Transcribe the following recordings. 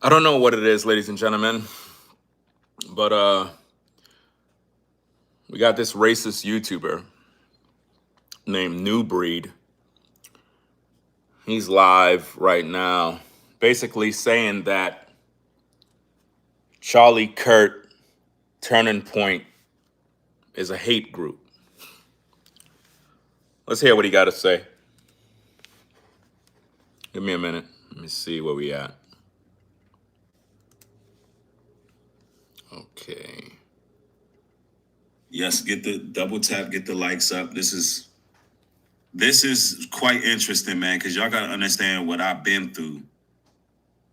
I don't know what it is, ladies and gentlemen, but we got this racist YouTuber named NuBreed. He's live right now, basically saying that Charlie Kirk Turning Point is a hate group. Let's hear what he got to say. Give me a minute. Let me see where we at. Okay. Yes, get the double tap, get the likes up. This is quite interesting, man, because y'all gotta understand what I've been through.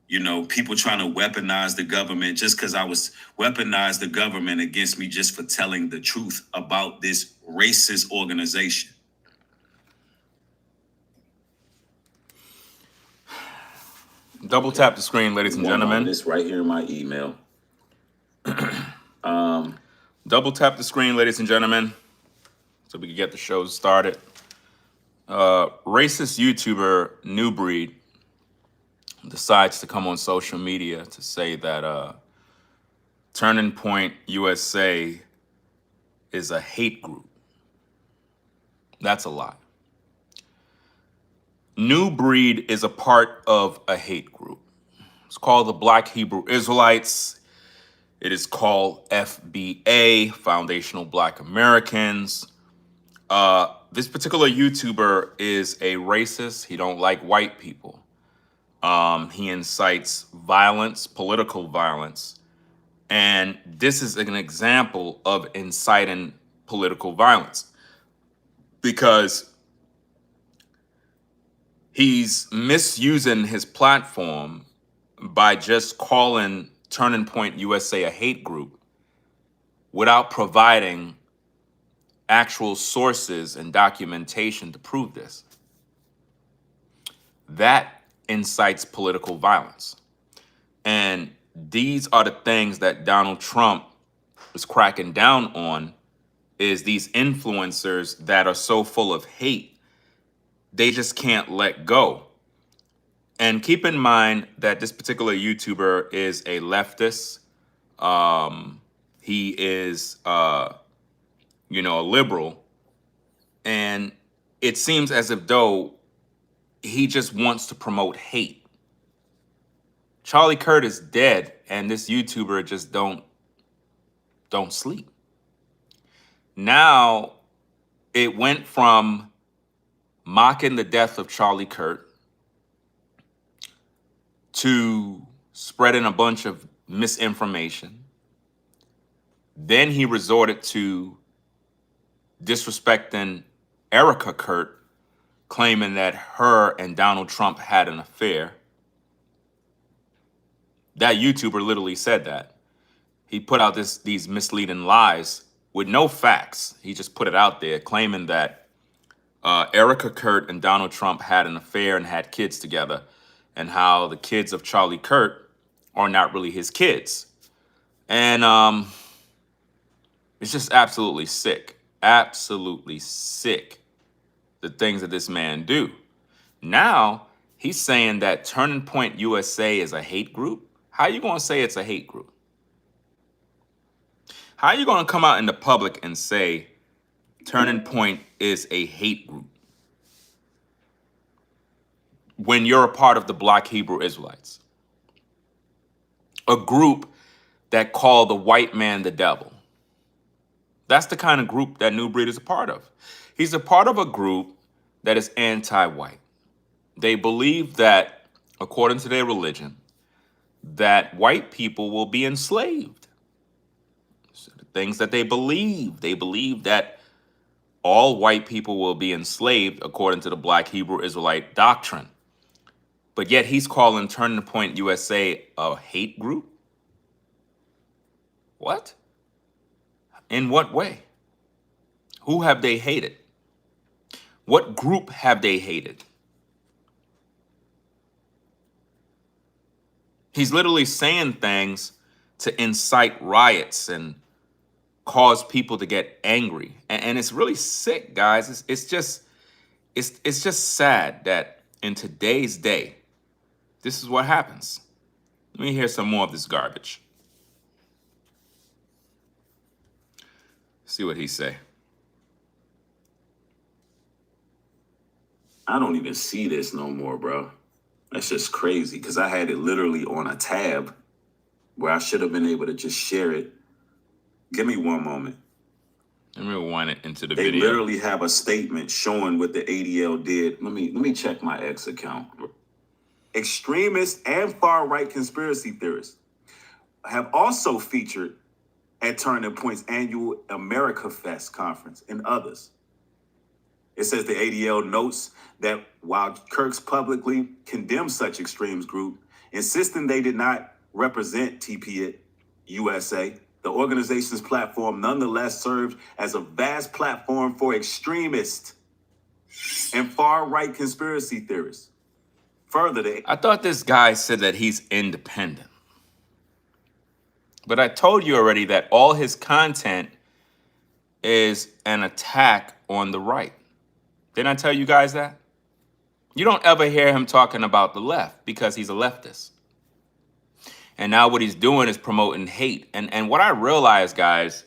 You know, people trying to weaponize the government just because I was weaponize the government against me just for telling the truth about this racist organization. Double tap the screen, ladies and gentlemen. This right here in my email. Double tap the screen, ladies and gentlemen, so we can get the show started. Racist YouTuber NuBreed decides to come on social media to say that Turning Point USA is a hate group. That's a lie. NuBreed is a part of a hate group. It's called the Black Hebrew Israelites. It is called FBA, Foundational Black Americans. This particular YouTuber is a racist. He don't like white people. He incites violence, political violence. And this is an example of inciting political violence because he's misusing his platform by just calling Turning Point USA a hate group without providing actual sources and documentation to prove this. That incites political violence. And these are the things that Donald Trump is cracking down on, is these influencers that are so full of hate, they just can't let go. And keep in mind that this particular YouTuber is a leftist. He is, a liberal. And it seems as if though he just wants to promote hate. Charlie Kirk is dead, and this YouTuber just don't sleep. Now, it went from mocking the death of Charlie Kirk to spreading a bunch of misinformation. Then he resorted to disrespecting Erica Kirk, claiming that her and Donald Trump had an affair. That YouTuber literally said that. He put out these misleading lies with no facts. He just put it out there, claiming that Erica Kirk and Donald Trump had an affair and had kids together, and how the kids of Charlie Kirk are not really his kids. And it's just absolutely sick. Absolutely sick, the things that this man do. Now, he's saying that Turning Point USA is a hate group. How are you going to say it's a hate group? How are you going to come out in the public and say Turning Point is a hate group when you're a part of the Black Hebrew Israelites, a group that call the white man the devil? That's the kind of group that NuBreed is a part of. He's a part of a group that is anti-white. They believe that, according to their religion, that white people will be enslaved. So the things that they believe that all white people will be enslaved according to the Black Hebrew Israelite doctrine. But yet he's calling Turning Point USA a hate group? What? In what way? Who have they hated? What group have they hated? He's literally saying things to incite riots and cause people to get angry. And it's really sick, guys. It's just sad that in today's day, this is what happens. Let me hear some more of this garbage. See what he say. I don't even see this no more, bro. That's just crazy because I had it literally on a tab where I should have been able to just share it. Give me one moment. Let me rewind it into the They video. literally have a statement showing what the ADL did. Let me check my X account. Extremists and far-right conspiracy theorists have also featured at Turning Point's annual America Fest conference and others. It says the ADL notes that while Kirk's publicly condemned such extremes group, insisting they did not represent TP USA, the organization's platform nonetheless served as a vast platform for extremists and far-right conspiracy theorists. Further, I thought this guy said that he's independent. But I told you already that all his content is an attack on the right. Didn't I tell you guys that? You don't ever hear him talking about the left because he's a leftist. And now what he's doing is promoting hate. And what I realize, guys,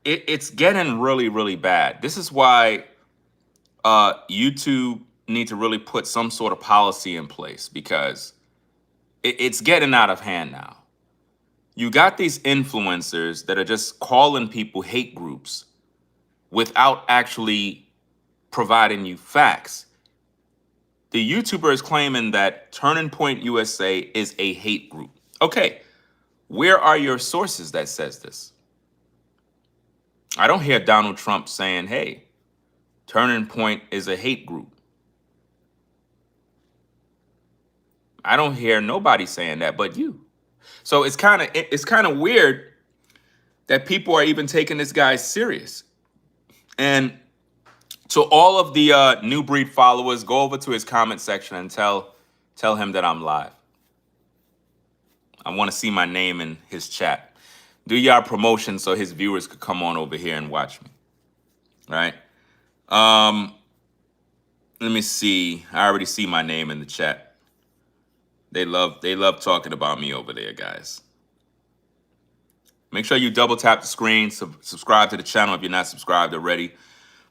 it's getting really, really bad. This is why YouTube need to really put some sort of policy in place because it's getting out of hand now. You got these influencers that are just calling people hate groups without actually providing you facts. The YouTuber is claiming that Turning Point USA is a hate group. Okay, where are your sources that says this? I don't hear Donald Trump saying, hey, Turning Point is a hate group. I don't hear nobody saying that but you. So it's kind of weird that people are even taking this guy serious. And to all of the NuBreed followers, go over to his comment section and tell him that I'm live. I want to see my name in his chat. Do y'all promotion so his viewers could come on over here and watch me. Right? Let me see. I already see my name in the chat. They love talking about me over there, guys. Make sure you double tap the screen, subscribe to the channel if you're not subscribed already.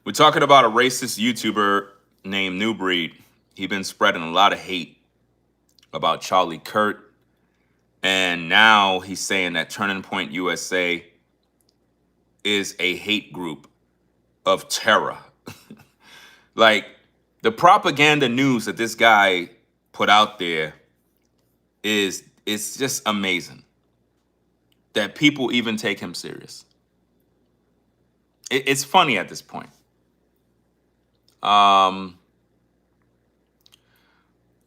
We're talking about a racist YouTuber named NuBreed. He's been spreading a lot of hate about Charlie Kirk. And now he's saying that Turning Point USA is a hate group of terror. Like, the propaganda news that this guy put out there it's just amazing that people even take him serious. It's funny at this point.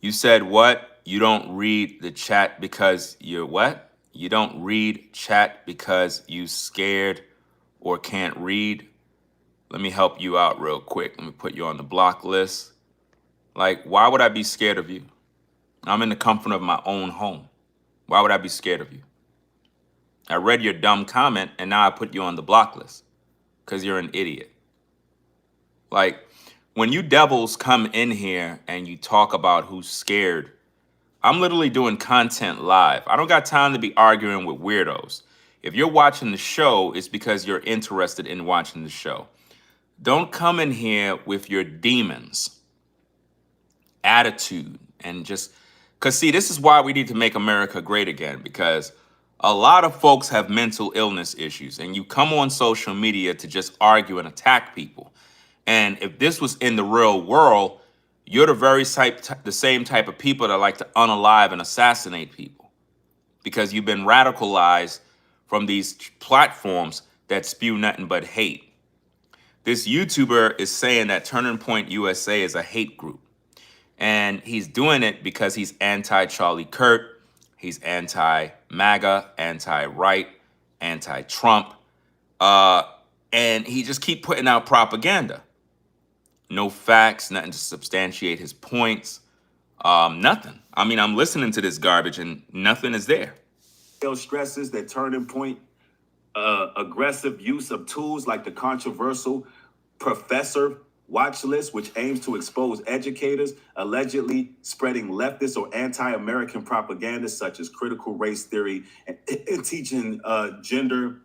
You said what? You don't read the chat because you're what? You don't read chat because you scared or can't read? Let me help you out real quick. Let me put you on the block list. Like, why would I be scared of you? I'm in the comfort of my own home. Why would I be scared of you? I read your dumb comment and now I put you on the block list because you're an idiot. Like, when you devils come in here and you talk about who's scared, I'm literally doing content live. I don't got time to be arguing with weirdos. If you're watching the show, it's because you're interested in watching the show. Don't come in here with your demons, attitude, and just... Because, see, this is why we need to make America great again, because a lot of folks have mental illness issues, and you come on social media to just argue and attack people. And if this was in the real world, you're the same type of people that like to unalive and assassinate people because you've been radicalized from these platforms that spew nothing but hate. This YouTuber is saying that Turning Point USA is a hate group. And he's doing it because he's anti-Charlie Kirk, he's anti-MAGA, anti-right, anti-Trump, and he just keep putting out propaganda. No facts, nothing to substantiate his points, nothing. I mean, I'm listening to this garbage and nothing is there. Stresses that Turning Point aggressive use of tools like the controversial Professor watch list, which aims to expose educators allegedly spreading leftist or anti-American propaganda such as critical race theory and teaching gender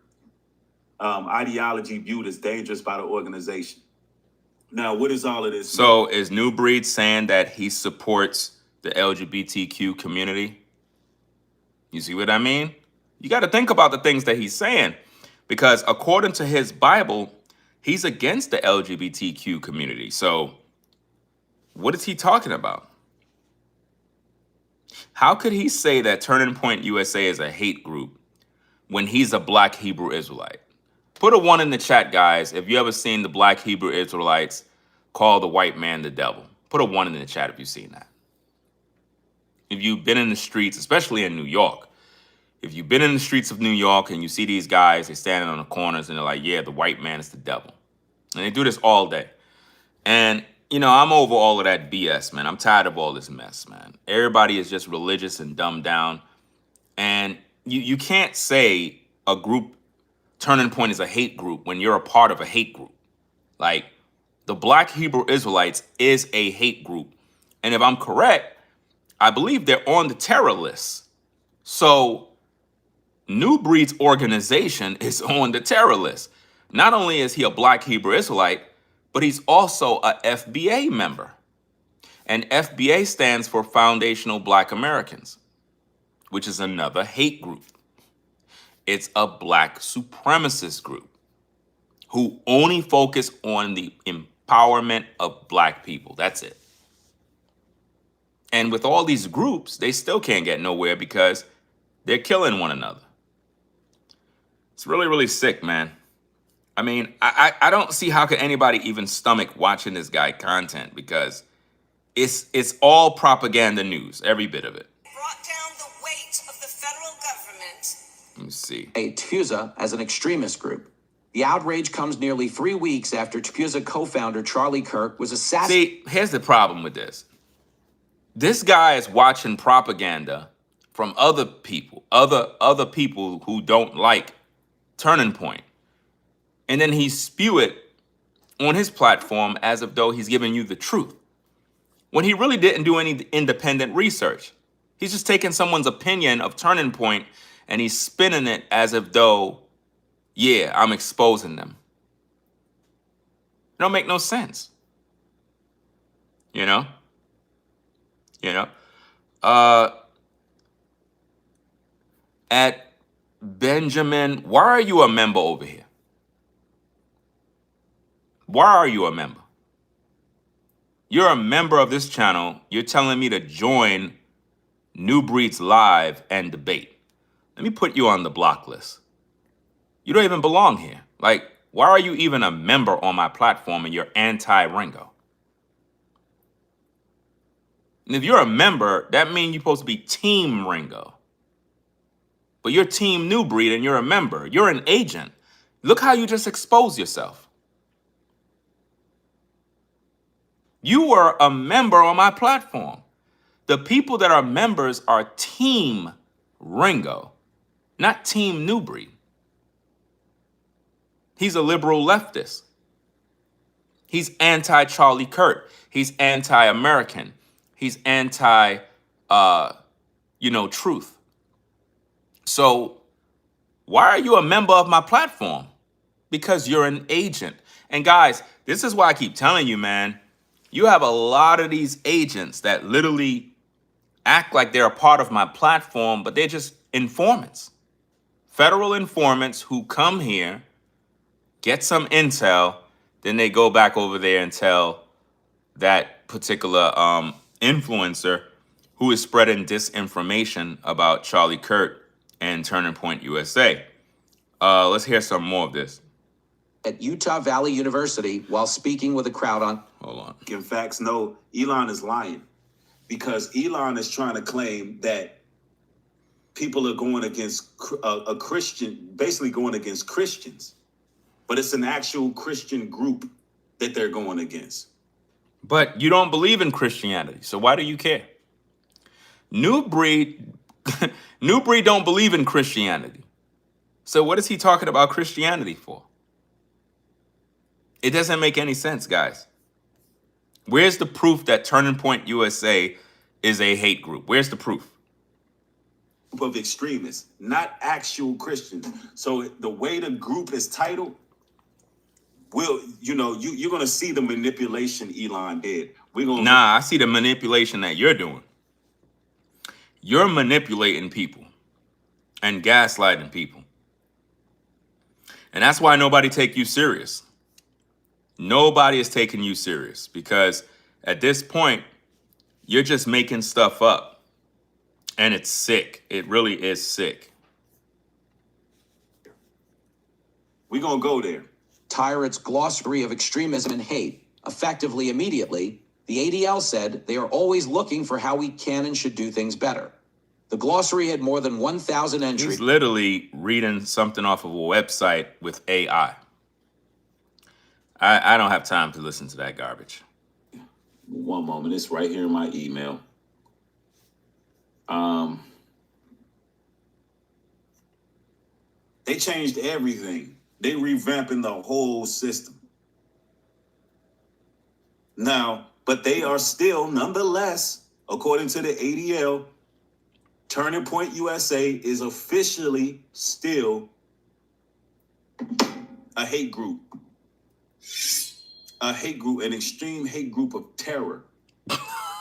ideology viewed as dangerous by the organization. Now, what is all of this? So is NuBreed saying that he supports the LGBTQ community? You see what I mean? You got to think about the things that he's saying, because according to his Bible, he's against the LGBTQ community. So what is he talking about? How could he say that Turning Point USA is a hate group when he's a Black Hebrew Israelite? Put a 1 in the chat, guys, if you ever seen the Black Hebrew Israelites call the white man the devil. Put a 1 in the chat if you've seen that. If you've been in the streets, especially in New York, if you've been in the streets of New York and you see these guys, they're standing on the corners and they're like, yeah, the white man is the devil. And they do this all day. And, you know, I'm over all of that BS, man. I'm tired of all this mess, man. Everybody is just religious and dumbed down. And you can't say a group, Turning Point, is a hate group when you're a part of a hate group. Like, the Black Hebrew Israelites is a hate group. And if I'm correct, I believe they're on the terror list. So NuBreed's organization is on the terror list. Not only is he a Black Hebrew Israelite, but he's also a FBA member. And FBA stands for Foundational Black Americans, which is another hate group. It's a Black supremacist group who only focus on the empowerment of Black people. That's it. And with all these groups, they still can't get nowhere because they're killing one another. It's really, really sick, man. I mean, I don't see how could anybody even stomach watching this guy content, because it's all propaganda news, every bit of it. Brought down the weight of the federal government. Let me see. TPUSA as an extremist group. The outrage comes nearly 3 weeks after TPUSA co-founder Charlie Kirk was assassinated. See, here's the problem with this. This guy is watching propaganda from other people, other people who don't like Turning Point. And then he spew it on his platform as if though he's giving you the truth, when he really didn't do any independent research. He's just taking someone's opinion of Turning Point and he's spinning it as if though, yeah, I'm exposing them. It don't make no sense. You know? At Benjamin, why are you a member over here? Why are you a member? You're a member of this channel. You're telling me to join NuBreed's live and debate. Let me put you on the block list. You don't even belong here. Like, why are you even a member on my platform and you're anti-Ringo? And if you're a member, that means you're supposed to be Team Ringo. But you're Team NuBreed and you're a member. You're an agent. Look how you just exposed yourself. You were a member on my platform. The people that are members are Team Ringo, not Team NuBreed. He's a liberal leftist. He's anti-Charlie Kirk. He's anti-American. He's anti, truth. So why are you a member of my platform? Because you're an agent. And guys, this is why I keep telling you, man, you have a lot of these agents that literally act like they're a part of my platform, but they're just informants. Federal informants who come here, get some intel, then they go back over there and tell that particular influencer who is spreading disinformation about Charlie Kirk and Turning Point USA. Let's hear some more of this. At Utah Valley University while speaking with a crowd on... Hold on. In fact, no, Elon is lying, because Elon is trying to claim that people are going against a Christian, basically going against Christians, but it's an actual Christian group that they're going against. But you don't believe in Christianity, so why do you care? NuBreed don't believe in Christianity. So what is he talking about Christianity for? It doesn't make any sense, guys. Where's the proof that Turning Point USA is a hate group? Where's the proof? Of extremists, not actual Christians. So the way the group is titled, you're gonna see the manipulation Elon did. We're gonna Nah, I see the manipulation that you're doing. You're manipulating people and gaslighting people. And that's why nobody take you serious. Nobody is taking you serious because at this point, you're just making stuff up. And it's sick. It really is sick. we're gonna go there. Tyrant's glossary of extremism and hate. Effectively, immediately, the ADL said they are always looking for how we can and should do things better. The glossary had more than 1,000 entries. He's literally reading something off of a website with AI. I don't have time to listen to that garbage. One moment, it's right here in my email. They changed everything. They revamping the whole system. Now, but they are still, nonetheless, according to the ADL, Turning Point USA is officially still a hate group. A hate group, an extreme hate group of terror.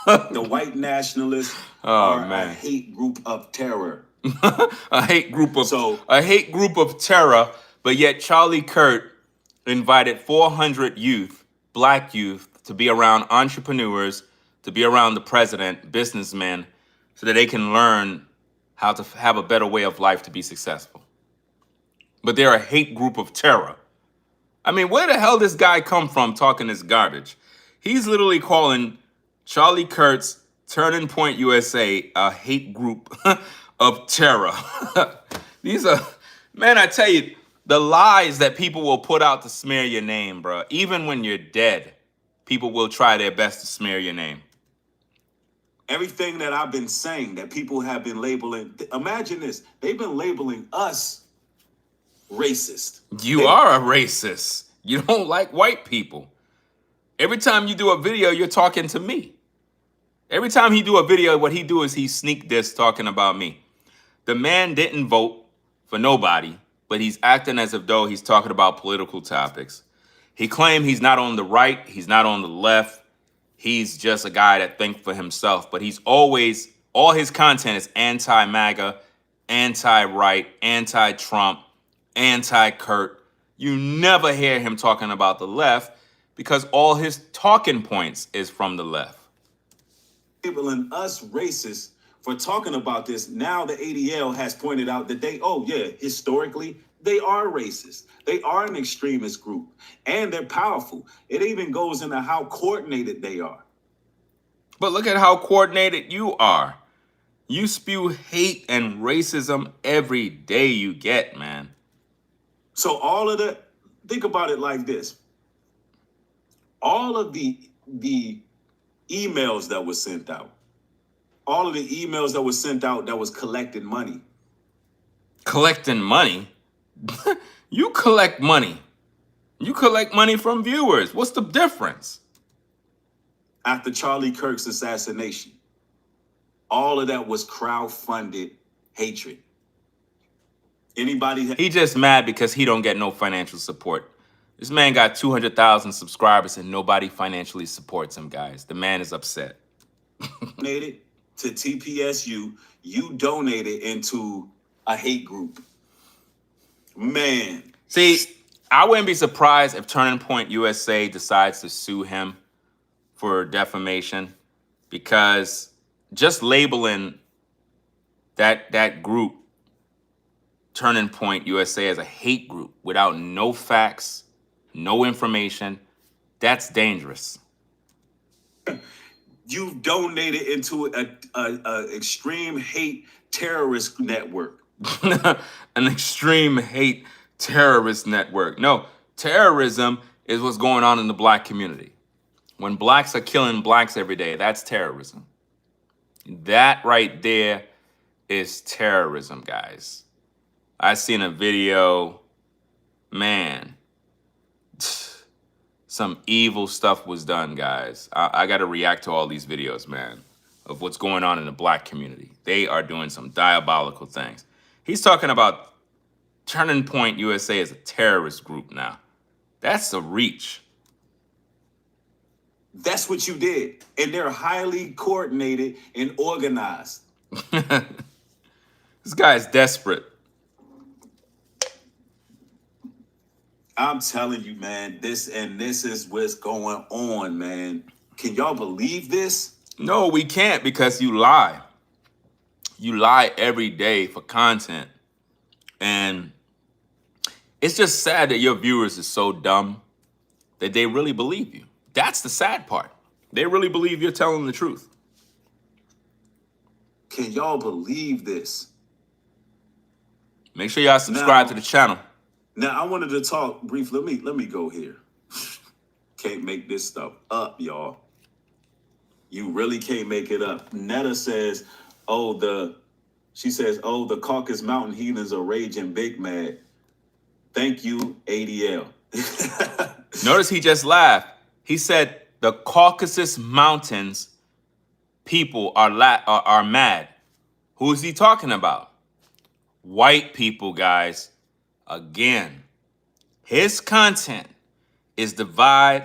The white nationalists are a hate group of terror. a hate group of terror, but yet Charlie Kirk invited 400 youth, black youth, to be around entrepreneurs, to be around the president, businessmen, so that they can learn how to have a better way of life to be successful. But they're a hate group of terror. I mean, where the hell this guy come from talking this garbage? He's literally calling Charlie Kirk's Turning Point USA a hate group of terror. These are, man, I tell you, the lies that people will put out to smear your name, bro. Even when you're dead, people will try their best to smear your name. Everything that I've been saying that people have been labeling, imagine this, they've been labeling us racist. You are a racist. You don't like white people. Every time you do a video, you're talking to me. Every time he do a video, what he do is he sneak diss talking about me. The man didn't vote for nobody, but he's acting as if though he's talking about political topics. He claimed he's not on the right, he's not on the left. He's just a guy that thinks for himself, but he's always, all his content is anti-MAGA, anti-right, anti-Trump, anti-Kirk. You never hear him talking about the left because all his talking points is from the left. Labeling us racist for talking about this. Now the ADL has pointed out that historically, they are racist. They are an extremist group, and they're powerful. It even goes into how coordinated they are. But look at how coordinated you are. You spew hate and racism every day you get, man. So all of the, think about it like this. All of the emails that were sent out, all of the emails that were sent out that was collecting money. Collecting money? You collect money. You collect money from viewers. What's the difference? After Charlie Kirk's assassination, all of that was crowdfunded hatred. He just mad because he don't get no financial support. This man got 200,000 subscribers and nobody financially supports him, guys. The man is upset. Donated to TPSU, you donated into a hate group. Man. See, I wouldn't be surprised if Turning Point USA decides to sue him for defamation, because just labeling that group, Turning Point USA, as a hate group without no facts, no information, that's dangerous. You donated into a extreme hate terrorist network. An extreme hate terrorist network. No, terrorism is what's going on in the black community. When blacks are killing blacks every day, that's terrorism. That right there is terrorism, guys. I seen a video, man. some evil stuff was done, guys. I got to react to all these videos, man, of what's going on in the black community. They are doing some diabolical things. He's talking about Turning Point USA as a terrorist group now. That's a reach. That's what you did. And they're highly coordinated and organized. This guy is desperate. I'm telling you, man, this is what's going on, man. Can y'all believe this? No, we can't, because you lie. You lie every day for content. And it's just sad that your viewers are so dumb that they really believe you. That's the sad part. They really believe you're telling the truth. Can y'all believe this? Make sure y'all subscribe to the channel. Now, I wanted to talk briefly. Let me go here. Can't make this stuff up, y'all. You really can't make it up. Netta says, the Caucasus Mountain heathens are raging big mad. Thank you, ADL. Notice he just laughed. He said the Caucasus Mountains people are mad. Who is he talking about? White people, guys. Again, his content is designed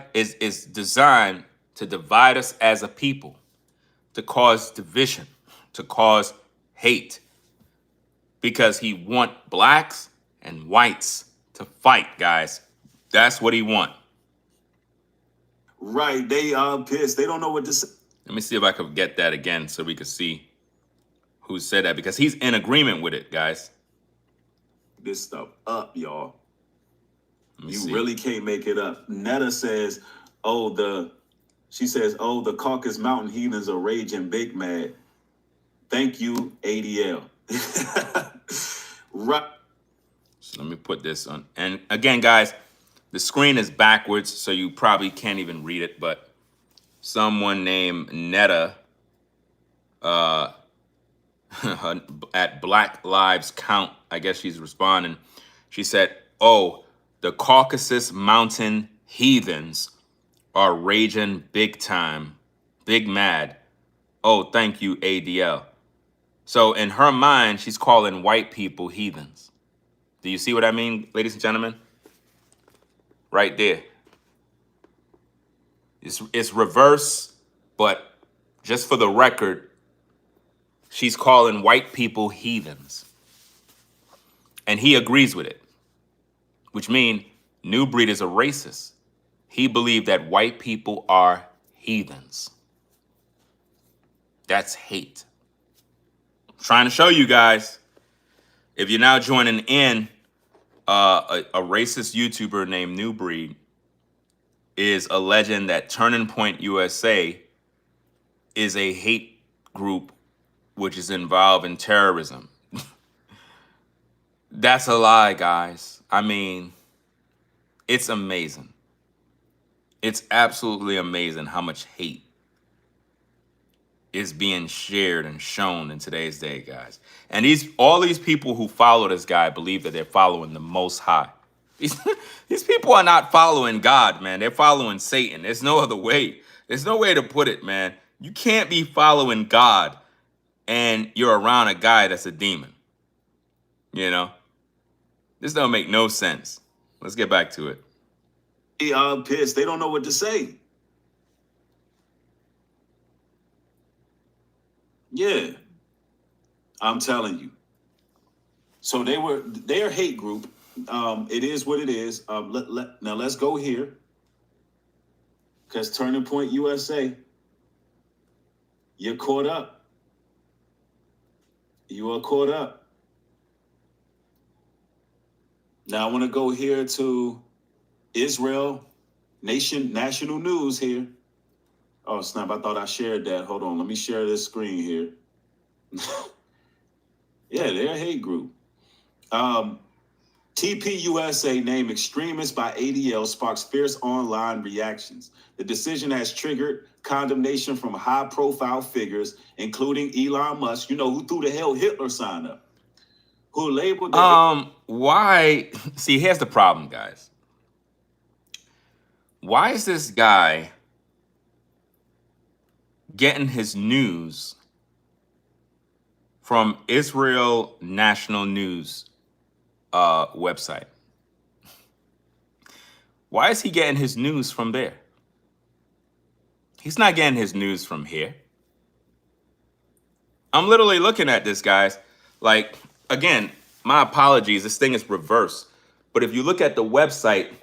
to divide us as a people, to cause division, to cause hate, because he want blacks and whites to fight, guys. That's what he want. Right, they are pissed. They don't know what to say. Let me see if I can get that again so we can see who said that, because he's in agreement with it, guys. This stuff up, y'all. You see. really can't make it up. Netta says, the Caucasus Mountain heathens are raging big mad. Thank you, ADL. Right. So let me put this on. And again, guys, the screen is backwards, so you probably can't even read it, but someone named Netta at Black Lives Count, I guess she's responding. She said, the Caucasus Mountain heathens are raging big time, big mad. Oh, thank you, ADL. So in her mind, she's calling white people heathens. Do you see what I mean, ladies and gentlemen? Right there. It's reverse, but just for the record, she's calling white people heathens. And he agrees with it, which means NuBreed is a racist. He believed that white people are heathens. That's hate. I'm trying to show you guys. If you're now joining in, a racist YouTuber named NuBreed is alleging that Turning Point USA is a hate group which is involved in terrorism. That's a lie, guys. I mean, it's amazing. It's absolutely amazing how much hate is being shared and shown in today's day, guys. And all these people who follow this guy believe that they're following the Most High. These people are not following God, man. They're following Satan. There's no other way. There's no way to put it, man. You can't be following God and you're around a guy that's a demon. You know? This don't make no sense. Let's get back to it. They are pissed. They don't know what to say. Yeah. I'm telling you. So they're a hate group. It is what it is. Now let's go here. Because Turning Point USA, you're caught up. You are caught up. Now I want to go here to Israel national news here. Oh, snap. I thought I shared that. Hold on. Let me share this screen here. Yeah, they're a hate group. TPUSA named extremist by ADL sparks fierce online reactions. The decision has triggered condemnation from high-profile figures, including Elon Musk, who threw the Hail Hitler sign up, who labeled why? See, here's the problem, guys. Why is this guy getting his news from Israel National News website? Why is he getting his news from there? He's not getting his news from here. I'm literally looking at this, guys. Like, again, my apologies. This thing is reversed. But if you look at the website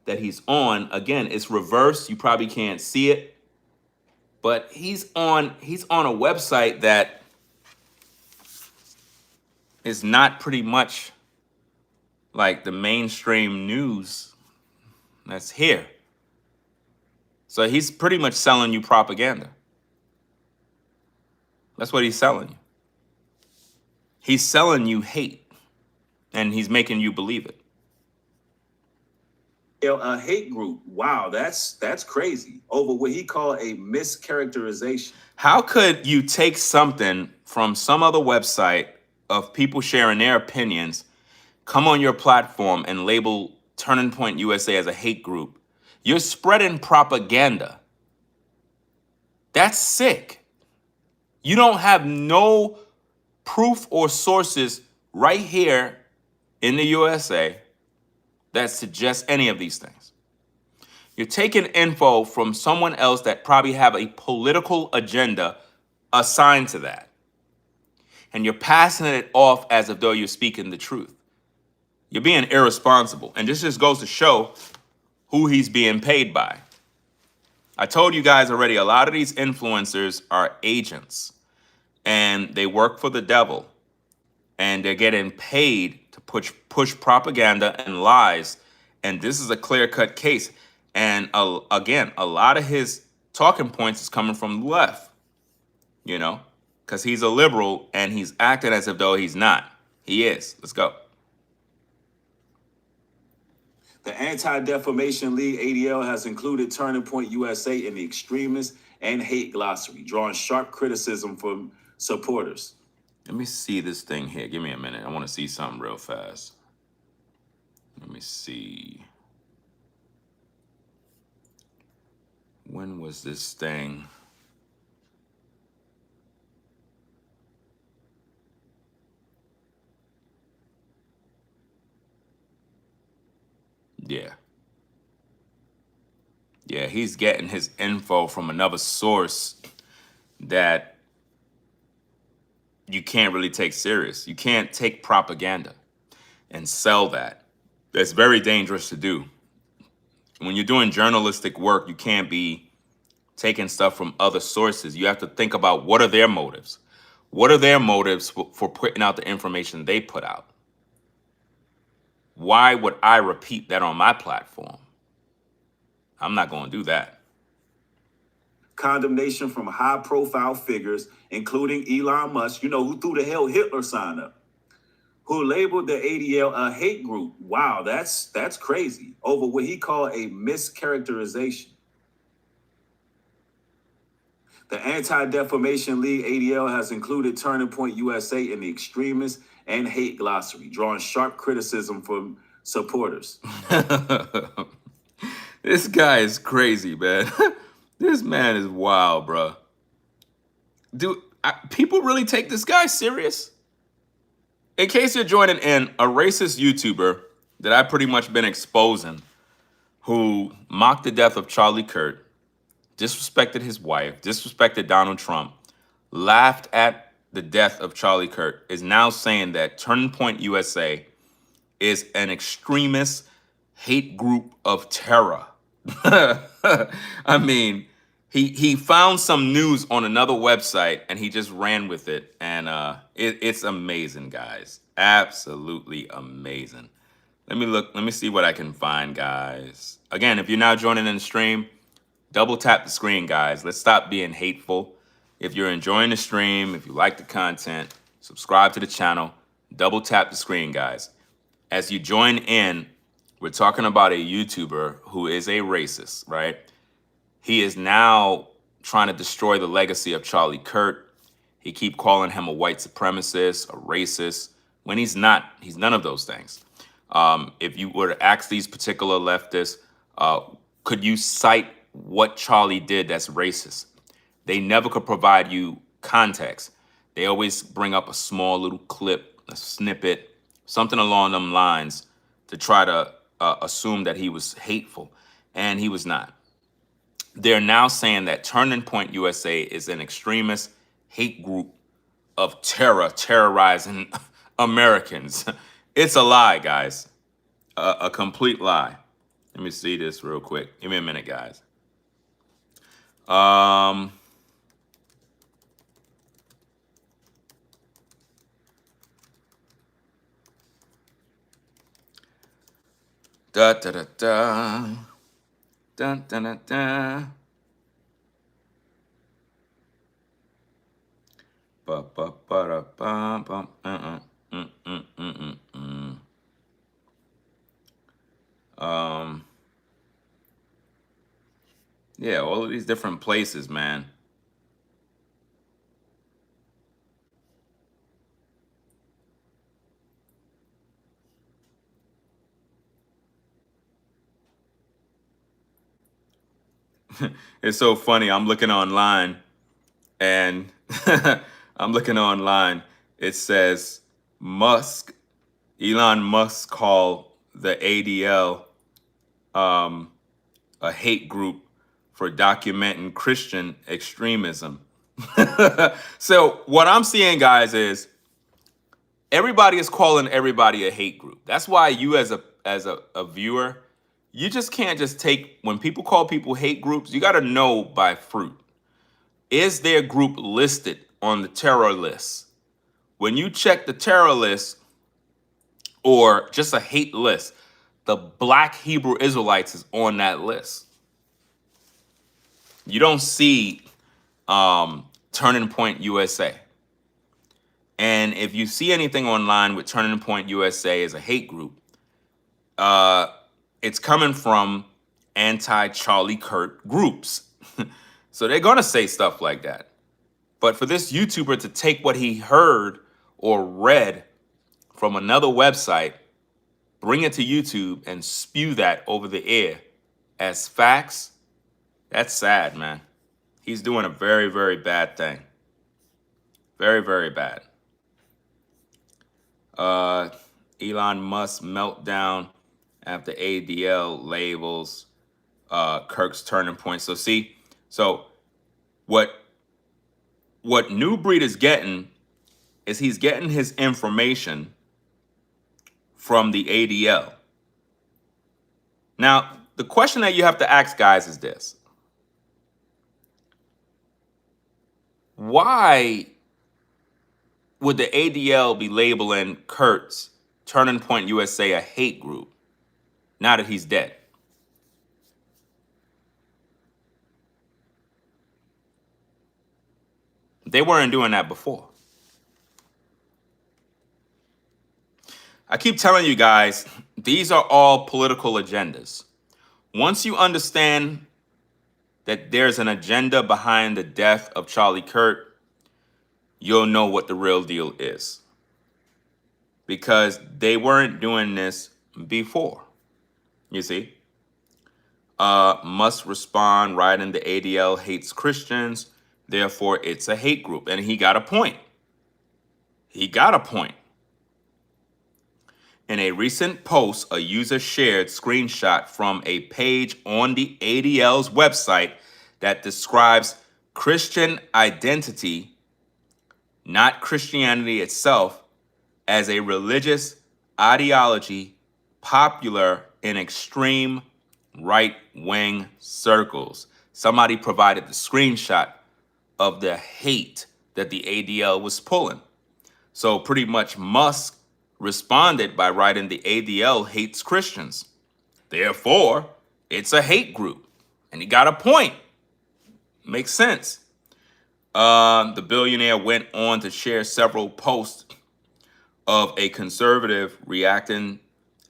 that he's on, again, it's reversed. You probably can't see it. But he's on a website that is not pretty much like the mainstream news that's here. So he's pretty much selling you propaganda. That's what he's selling you. He's selling you hate, and he's making you believe it. A hate group. Wow, that's crazy. Over what he called a mischaracterization. How could you take something from some other website of people sharing their opinions, come on your platform and label Turning Point USA as a hate group? You're spreading propaganda. That's sick. You don't have no proof or sources right here in the USA that suggests any of these things. You're taking info from someone else that probably have a political agenda assigned to that. And you're passing it off as if though you're speaking the truth. You're being irresponsible. And this just goes to show who he's being paid by. I told you guys already, a lot of these influencers are agents. And they work for the devil. And they're getting paid to push propaganda and lies. And this is a clear-cut case. And again, a lot of his talking points is coming from the left, you know, because he's a liberal and he's acting as if though he's not. He is. Let's go. The Anti-Defamation League, ADL, has included Turning Point USA in the extremist and hate glossary, drawing sharp criticism from supporters. Let me see this thing here. Give me a minute. I want to see something real fast. Let me see. When was this thing? Yeah. Yeah, he's getting his info from another source that you can't really take serious. You can't take propaganda and sell that. That's very dangerous to do. When you're doing journalistic work, you can't be taking stuff from other sources. You have to think about what are their motives. What are their motives for putting out the information they put out? Why would I repeat that on my platform? I'm not going to do that. Condemnation from high-profile figures, including Elon Musk, you know, who threw the Hell Hitler sign up, who labeled the ADL a hate group. Wow, that's crazy. Over what he called a mischaracterization. The Anti-Defamation League, ADL, has included Turning Point USA in the extremist and hate glossary, drawing sharp criticism from supporters. This guy is crazy, man. This man is wild, bro. Dude, people really take this guy serious? In case you're joining in, a racist YouTuber that I've pretty much been exposing, who mocked the death of Charlie Kirk, disrespected his wife, disrespected Donald Trump, laughed at the death of Charlie Kirk, is now saying that Turning Point USA is an extremist hate group of terror. I mean, he found some news on another website and he just ran with it. And it's amazing, guys. Absolutely amazing. Let me see what I can find, guys. Again, if you're now joining in the stream, double tap the screen, guys. Let's stop being hateful. If you're enjoying the stream, if you like the content, subscribe to the channel, double tap the screen, guys. As you join in, we're talking about a YouTuber who is a racist, right? He is now trying to destroy the legacy of Charlie Kirk. He keep calling him a white supremacist, a racist, when he's not. He's none of those things. If you were to ask these particular leftists, could you cite what Charlie did that's racist? They never could provide you context. They always bring up a small little clip, a snippet, something along them lines to try to assume that he was hateful, and he was not. They're now saying that Turning Point USA is an extremist hate group of terror, terrorizing Americans. It's a lie, guys. A complete lie. Let me see this real quick. Give me a minute, guys. Da da da da. Dun, dun, dun, dun. Ba, ba, ba, da, ba, ba, mm, mm, mm, mm, mm. Yeah, all of these different places, man. It's so funny. I'm looking online and It says Elon Musk called the ADL a hate group for documenting Christian extremism. So what I'm seeing, guys, is everybody is calling everybody a hate group. That's why you as a viewer, you just can't just take, when people call people hate groups, you got to know by fruit. Is their group listed on the terror list? When you check the terror list or just a hate list, the Black Hebrew Israelites is on that list. You don't see Turning Point USA. And if you see anything online with Turning Point USA as a hate group, it's coming from anti-Charlie Kirk groups. So they're going to say stuff like that. But for this YouTuber to take what he heard or read from another website, bring it to YouTube and spew that over the air as facts, that's sad, man. He's doing a very, very bad thing. Very, very bad. Elon Musk meltdown after ADL labels Kirk's Turning Point. So see, so what NuBreed is getting is he's getting his information from the ADL. Now, the question that you have to ask, guys, is this. Why would the ADL be labeling Kurt's Turning Point USA a hate group now that he's dead? They weren't doing that before. I keep telling you guys, these are all political agendas. Once you understand that there's an agenda behind the death of Charlie Kirk, you'll know what the real deal is. Because they weren't doing this before. You see? Must respond, writing the ADL hates Christians, therefore it's a hate group. And he got a point. He got a point. In a recent post, a user shared screenshot from a page on the ADL's website that describes Christian identity, not Christianity itself, as a religious ideology popular in extreme right-wing circles. Somebody provided the screenshot of the hate that the ADL was pulling. So pretty much Musk responded by writing the ADL hates Christians. Therefore, it's a hate group. And he got a point. Makes sense. The billionaire went on to share several posts of a conservative reacting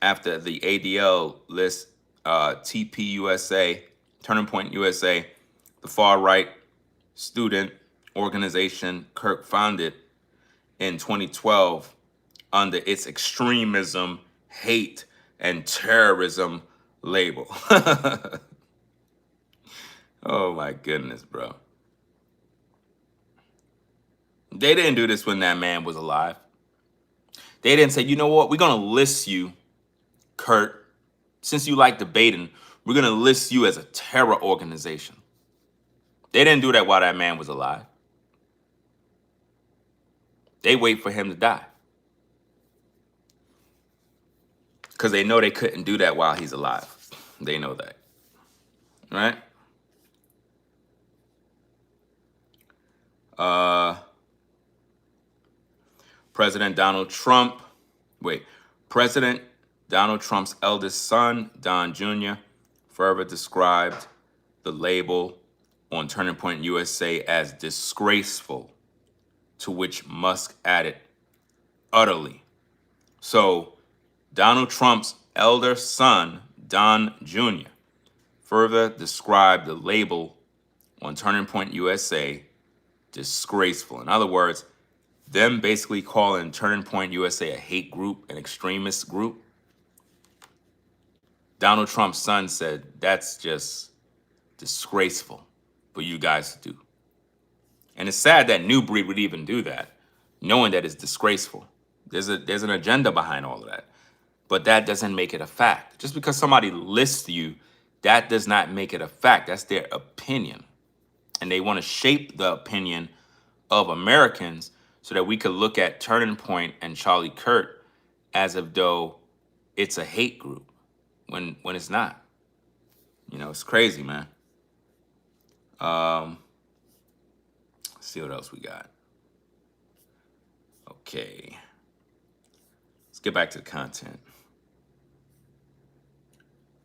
after the ADL list TPUSA, Turning Point USA, the far-right student organization Kirk founded in 2012 under its extremism, hate, and terrorism label. Oh my goodness, bro. They didn't do this when that man was alive. They didn't say, you know what, we're going to list you, Kirk, since you like debating, we're going to list you as a terror organization. They didn't do that while that man was alive. They wait for him to die. Because they know they couldn't do that while he's alive. They know that. Right? President Donald Trump's eldest son, Don Jr., further described the label on Turning Point USA as disgraceful, to which Musk added, utterly. So Donald Trump's elder son, Don Jr., further described the label on Turning Point USA disgraceful. In other words, them basically calling Turning Point USA a hate group, an extremist group. Donald Trump's son said that's just disgraceful for you guys to do. And it's sad that NuBreed would even do that, knowing that it's disgraceful. There's an agenda behind all of that. But that doesn't make it a fact. Just because somebody lists you, that does not make it a fact. That's their opinion. And they want to shape the opinion of Americans so that we could look at Turning Point and Charlie Kirk as if though it's a hate group when it's not. You know, it's crazy, man. Let's see what else we got. Okay. Let's get back to the content.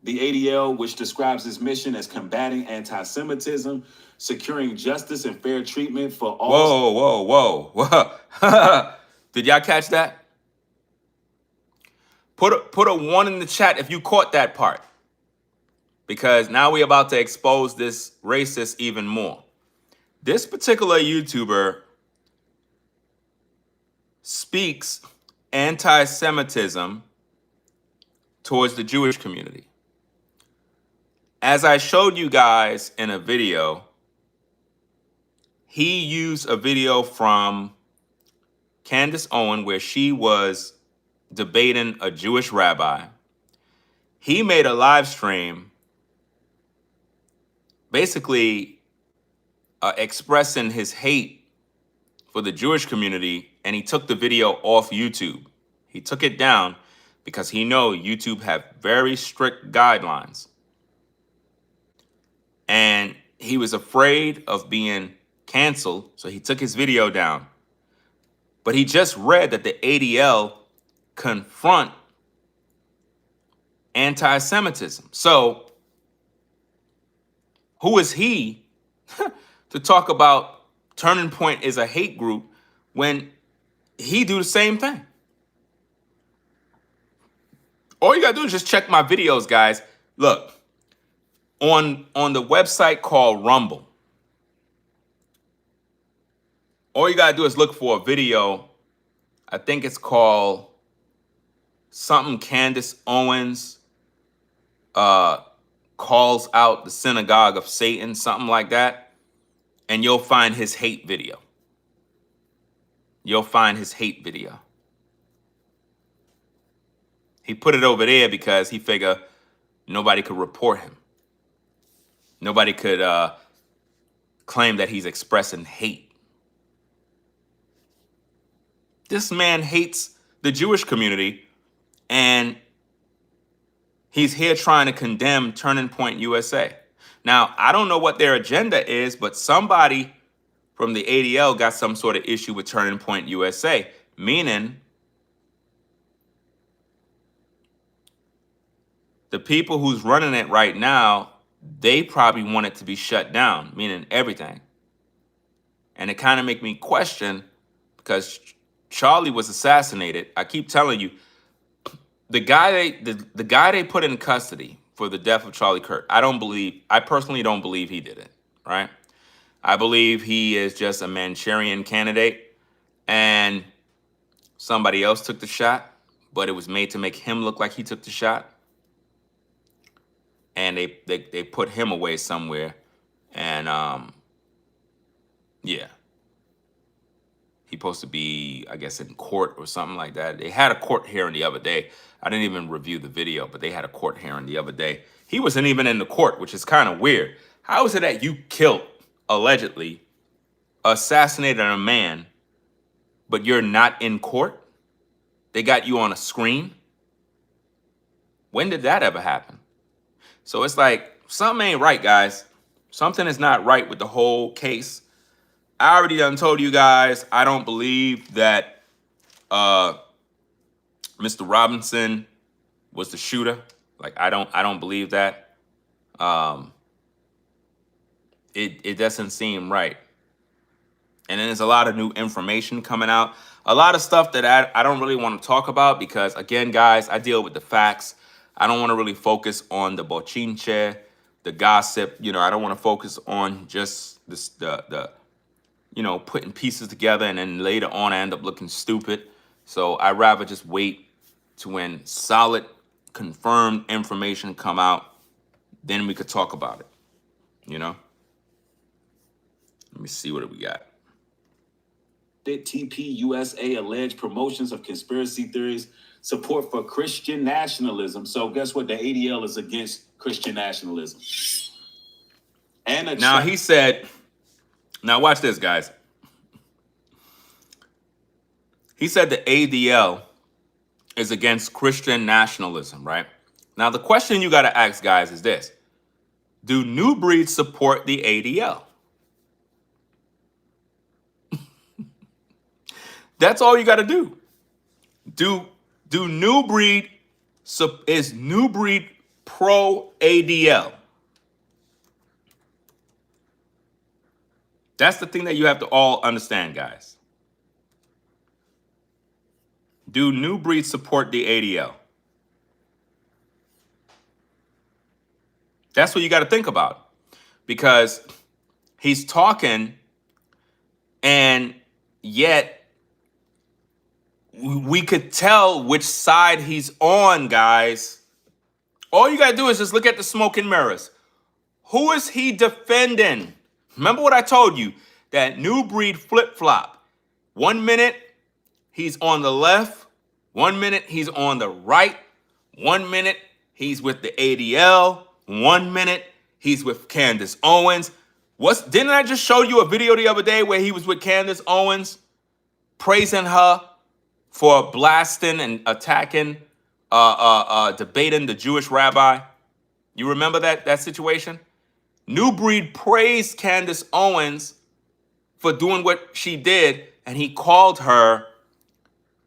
The ADL, which describes its mission as combating anti-Semitism, securing justice and fair treatment for all. Whoa. Did y'all catch that? Put a 1 in the chat if you caught that part. Because now we're about to expose this racist even more. This particular YouTuber speaks anti-Semitism towards the Jewish community. As I showed you guys in a video, he used a video from Candace Owen where she was debating a Jewish rabbi. He made a live stream basically expressing his hate for the Jewish community, and he took the video off YouTube. He took it down because he knows YouTube have very strict guidelines. And he was afraid of being canceled, so he took his video down. But he just read that the ADL confront anti-Semitism. So who is he to talk about Turning Point is a hate group when he do the same thing? All you gotta do is just check my videos, guys. Look, on the website called Rumble, all you gotta do is look for a video. I think it's called something Candace Owens calls out the synagogue of Satan, something like that. And you'll find his hate video. You'll find his hate video. He put it over there because he figured nobody could report him. Nobody could claim that he's expressing hate. This man hates the Jewish community, and he's here trying to condemn Turning Point USA. Now, I don't know what their agenda is, but somebody from the ADL got some sort of issue with Turning Point USA, meaning the people who's running it right now, they probably want it to be shut down, meaning everything. And it kind of make me question, because Charlie was assassinated. I keep telling you, the guy they put in custody for the death of Charlie Kirk, I personally don't believe he did it, right? I believe he is just a Manchurian candidate and somebody else took the shot, but it was made to make him look like he took the shot. And they put him away somewhere, And yeah, he's supposed to be, I guess, in court or something like that. They had a court hearing the other day. I didn't even review the video, but they had a court hearing the other day. He wasn't even in the court, which is kind of weird. How is it that you killed, allegedly, assassinated a man, but you're not in court? They got you on a screen? When did that ever happen? So it's like, something ain't right, guys. Something is not right with the whole case. I already done told you guys, I don't believe that Mr. Robinson was the shooter. Like, I don't believe that. It doesn't seem right. And then there's a lot of new information coming out. A lot of stuff that I don't really want to talk about because, again, guys, I deal with the facts. I don't want to really focus on the bochinche, the gossip. You know, I don't want to focus on just this, the you know, putting pieces together and then later on I end up looking stupid. So I'd rather just wait to when solid, confirmed information come out. Then we could talk about it, you know? Let me see what we got. TP USA alleged promotions of conspiracy theories, support for Christian nationalism. So guess what? The ADL is against Christian nationalism. And now he said, now watch this, guys. He said the ADL is against Christian nationalism, right? Now the question you got to ask, guys, is this. Do NuBreed support the ADL? That's all you got to do. Do NuBreed, is NuBreed pro ADL? That's the thing that you have to all understand, guys. Do NuBreed support the ADL? That's what you got to think about. Because he's talking and yet we could tell which side he's on, guys. All you got to do is just look at the smoke and mirrors. Who is he defending? Remember what I told you, that NuBreed flip-flop. 1 minute, he's on the left. 1 minute, he's on the right. 1 minute, he's with the ADL. 1 minute, he's with Candace Owens. Didn't I just show you a video the other day where he was with Candace Owens, praising her for blasting and attacking, debating the Jewish rabbi? You remember that situation? NuBreed praised Candace Owens for doing what she did, and he called her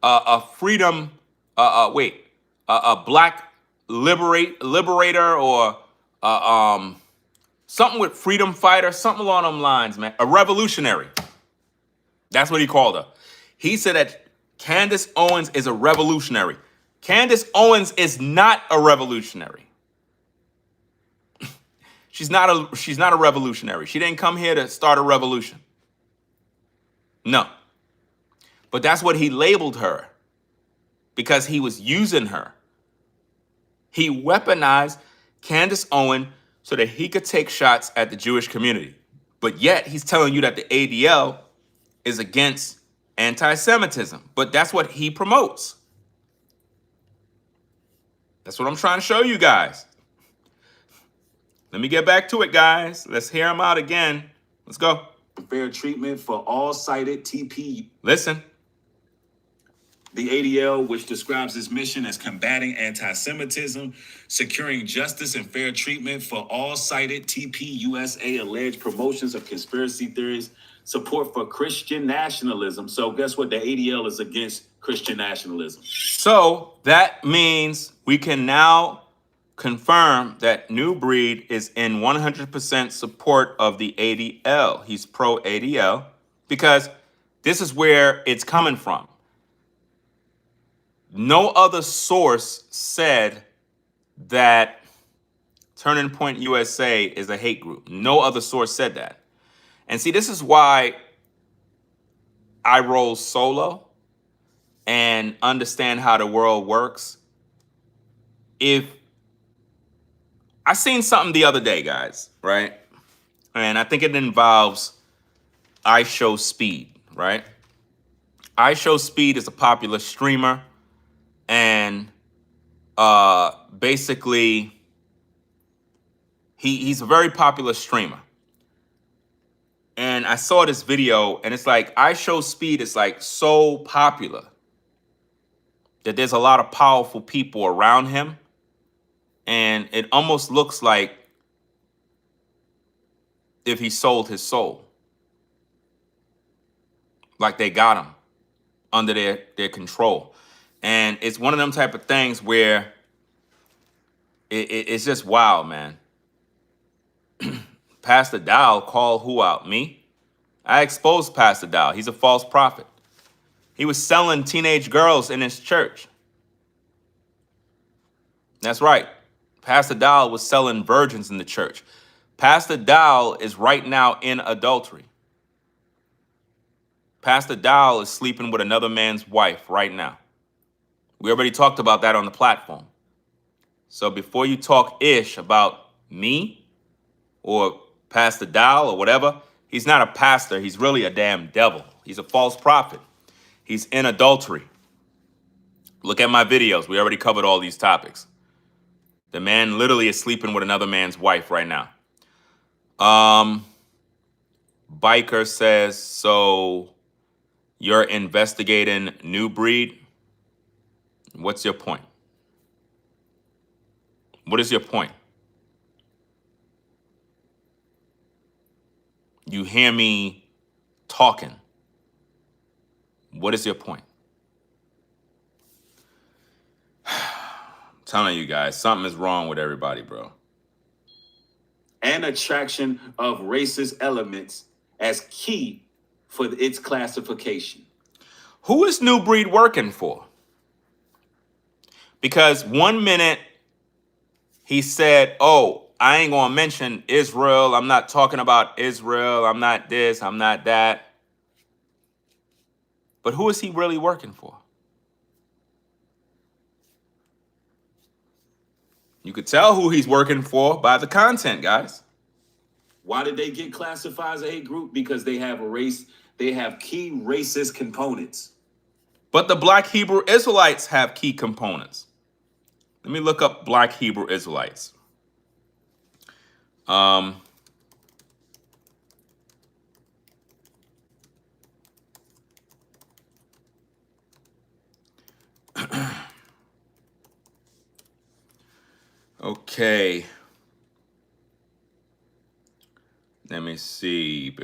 a freedom, a black liberator, or something with freedom fighter, something along them lines, man. A revolutionary. That's what he called her. He said that Candace Owens is a revolutionary. Candace Owens is not a revolutionary. She's not a revolutionary. She didn't come here to start a revolution. No. But that's what he labeled her, because he was using her. He weaponized Candace Owens so that he could take shots at the Jewish community. But yet he's telling you that the ADL is against anti-Semitism. But that's what he promotes. That's what I'm trying to show you guys. Let me get back to it, guys. Let's hear him out again. Let's go. Fair treatment for all cited TP. Listen. The ADL, which describes its mission as combating anti-Semitism, securing justice and fair treatment for all cited TP USA alleged promotions of conspiracy theories, support for Christian nationalism. So guess what? The ADL is against Christian nationalism. So that means we can now confirm that NuBreed is in 100% support of the ADL. He's pro ADL because this is where it's coming from. No other source said that Turning Point USA is a hate group. No other source said that. And see, this is why I roll solo and understand how the world works. If I seen something the other day, guys, right? And I think it involves I Show Speed, right? I Show Speed is a popular streamer, and basically he's a very popular streamer. And I saw this video, and it's like I Show Speed is like so popular that there's a lot of powerful people around him, and it almost looks like if he sold his soul, like they got him under their control. And it's one of them type of things where it's just wild, man. Pastor Dow called who out? Me? I exposed Pastor Dow. He's a false prophet. He was selling teenage girls in his church. That's right. Pastor Dow was selling virgins in the church. Pastor Dow is right now in adultery. Pastor Dow is sleeping with another man's wife right now. We already talked about that on the platform. So before you talk ish about me or Pastor Dow or whatever, he's not a pastor. He's really a damn devil. He's a false prophet. He's in adultery. Look at my videos. We already covered all these topics. The man literally is sleeping with another man's wife right now. Biker says, so you're investigating NuBreed? What's your point? What is your point? You hear me talking. What is your point? I'm telling you guys, something is wrong with everybody, bro. And attraction of racist elements as key for its classification. Who is NuBreed working for? Because 1 minute he said, oh, I ain't gonna mention Israel. I'm not talking about Israel. I'm not this, I'm not that. But who is he really working for? You could tell who he's working for by the content, guys. Why did they get classified as a hate group? Because they have a race, they have key racist components. But the Black Hebrew Israelites have key components. Let me look up Black Hebrew Israelites. Okay. Let me see.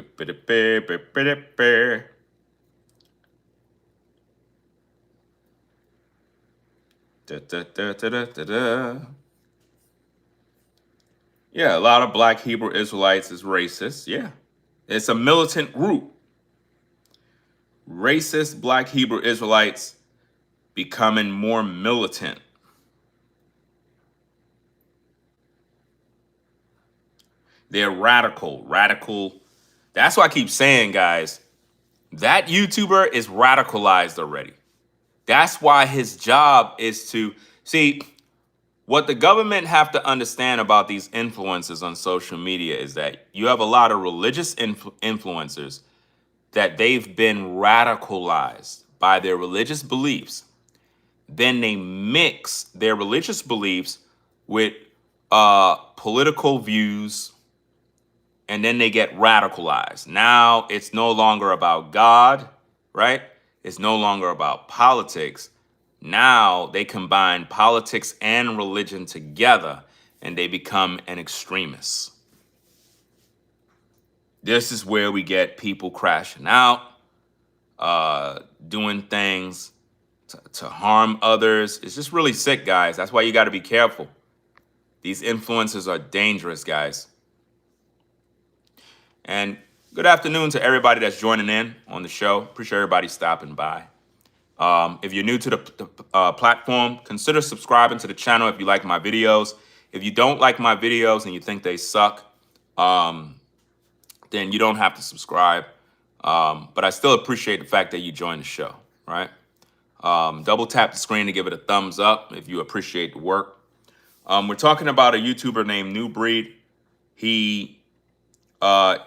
Yeah, a lot of Black Hebrew Israelites is racist. Yeah. It's a militant group. Racist Black Hebrew Israelites becoming more militant. They're radical. That's why I keep saying, guys, that YouTuber is radicalized already. That's why his job is to see what the government have to understand about these influencers on social media is that you have a lot of religious influencers that they've been radicalized by their religious beliefs. Then they mix their religious beliefs with political views, and then they get radicalized. Now it's no longer about God, right? It's no longer about politics. Now they combine politics and religion together, and they become an extremist. This is where we get people crashing out, doing things to harm others. It's just really sick, guys. That's why you got to be careful. These influencers are dangerous, guys. And good afternoon to everybody that's joining in on the show. Appreciate everybody stopping by. If you're new to the platform, consider subscribing to the channel if you like my videos. If you don't like my videos and you think they suck, then you don't have to subscribe. But I still appreciate the fact that you joined the show, right? Double tap the screen to give it a thumbs up if you appreciate the work. We're talking about a YouTuber named NuBreed. He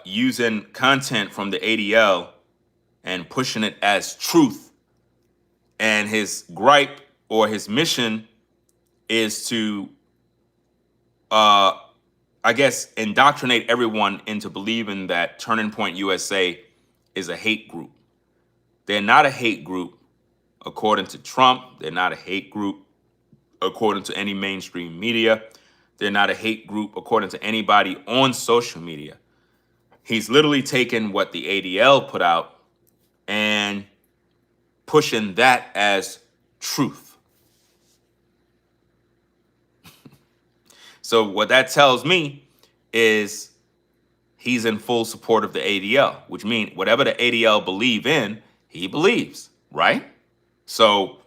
using content from the ADL and pushing it as truth. And his gripe or his mission is to, I guess, indoctrinate everyone into believing that Turning Point USA is a hate group. They're not a hate group according to Trump. They're not a hate group according to any mainstream media. They're not a hate group according to anybody on social media. He's literally taken what the ADL put out and pushing that as truth. So what that tells me is he's in full support of the ADL, which means whatever the ADL believe in, he believes, right? So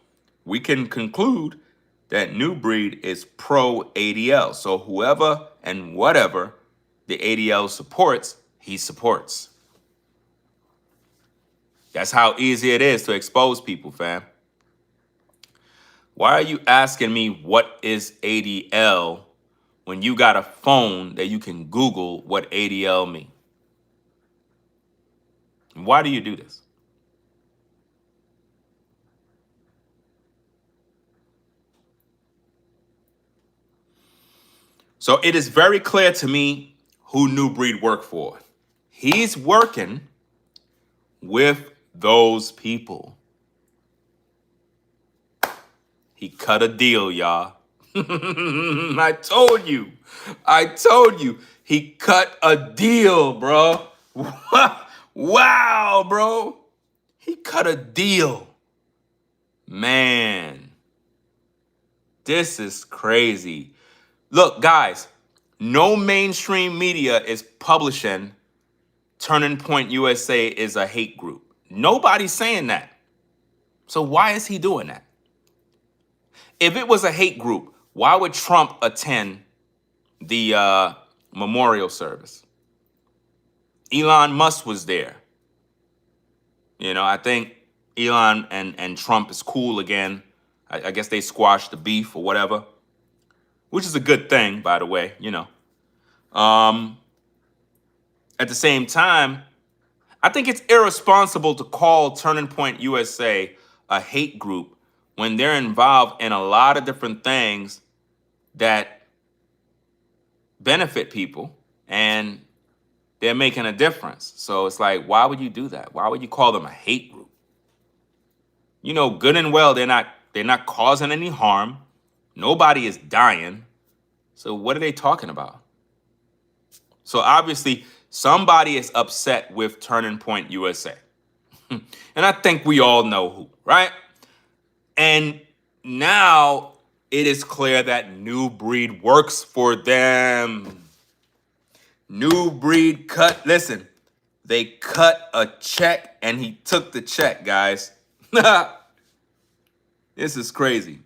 we can conclude that NuBreed is pro ADL. So whoever and whatever the ADL supports, he supports. That's how easy it is to expose people, fam. Why are you asking me what is ADL when you got a phone that you can Google what ADL means? Why do you do this? So it is very clear to me who NuBreed worked for. He's working with those people. He cut a deal, y'all. I told you. He cut a deal, bro. Wow, bro. He cut a deal. Man, this is crazy. Look, guys, no mainstream media is publishing Turning Point USA is a hate group. Nobody's saying that. So why is he doing that? If it was a hate group, why would Trump attend the memorial service? Elon Musk was there. You know, I think Elon and Trump is cool again. I guess they squashed the beef or whatever, which is a good thing, by the way, you know. At the same time, I think it's irresponsible to call Turning Point USA a hate group when they're involved in a lot of different things that benefit people and they're making a difference. So it's like, why would you do that? Why would you call them a hate group? You know, good and well, they're not causing any harm. Nobody is dying. So what are they talking about? So obviously somebody is upset with Turning Point USA. And I think we all know who, right? And now it is clear that NuBreed works for them. NuBreed listen, they cut a check and he took the check, guys. This is crazy.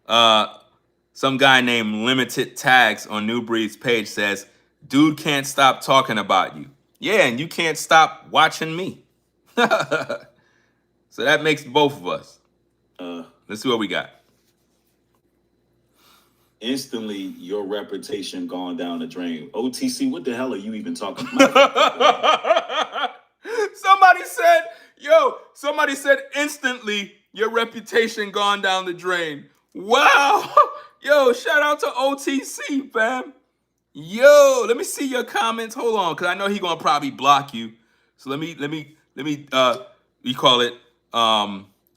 Some guy named Limited Tags on NuBreed's page says, dude can't stop talking about you. Yeah, and you can't stop watching me. So that makes both of us. Let's see what we got. Instantly, your reputation gone down the drain. OTC, what the hell are you even talking about? Somebody said instantly your reputation gone down the drain. Wow. Yo, shout out to OTC, fam. Yo, let me see your comments. Hold on, because I know he's gonna probably block you. So let me we call it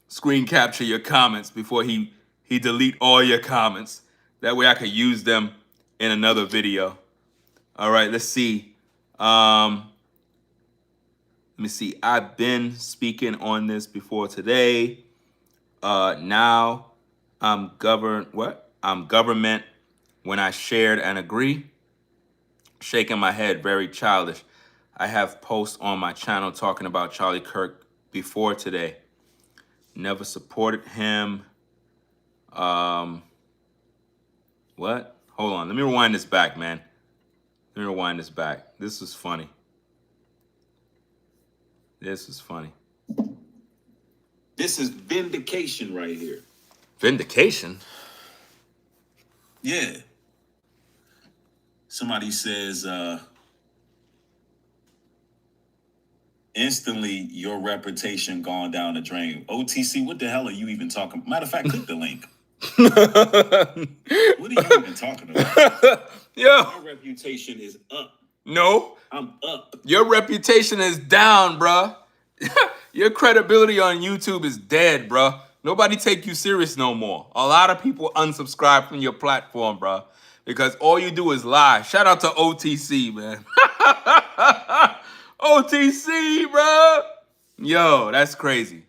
screen capture your comments before he delete all your comments. That way I could use them in another video. All right, let's see. Let me see. I've been speaking on this before today. Now I'm government when I shared and agree. Shaking my head, very childish. I have posts on my channel talking about Charlie Kirk before today. Never supported him. What? Hold on. Let me rewind this back, man. Let me rewind this back. This is funny. This is funny. This is vindication right here. Vindication? Yeah. Somebody says, instantly your reputation gone down the drain. OTC, what the hell are you even talking? Matter of fact, click the link. What are you even talking about? Yo, My reputation is up. no, I'm up. your reputation is down, bruh. Your credibility on YouTube is dead, bruh. Nobody take you serious no more. A lot of people unsubscribe from your platform, bruh, because all you do is lie. Shout out to OTC, man. OTC, bruh. Yo, that's crazy.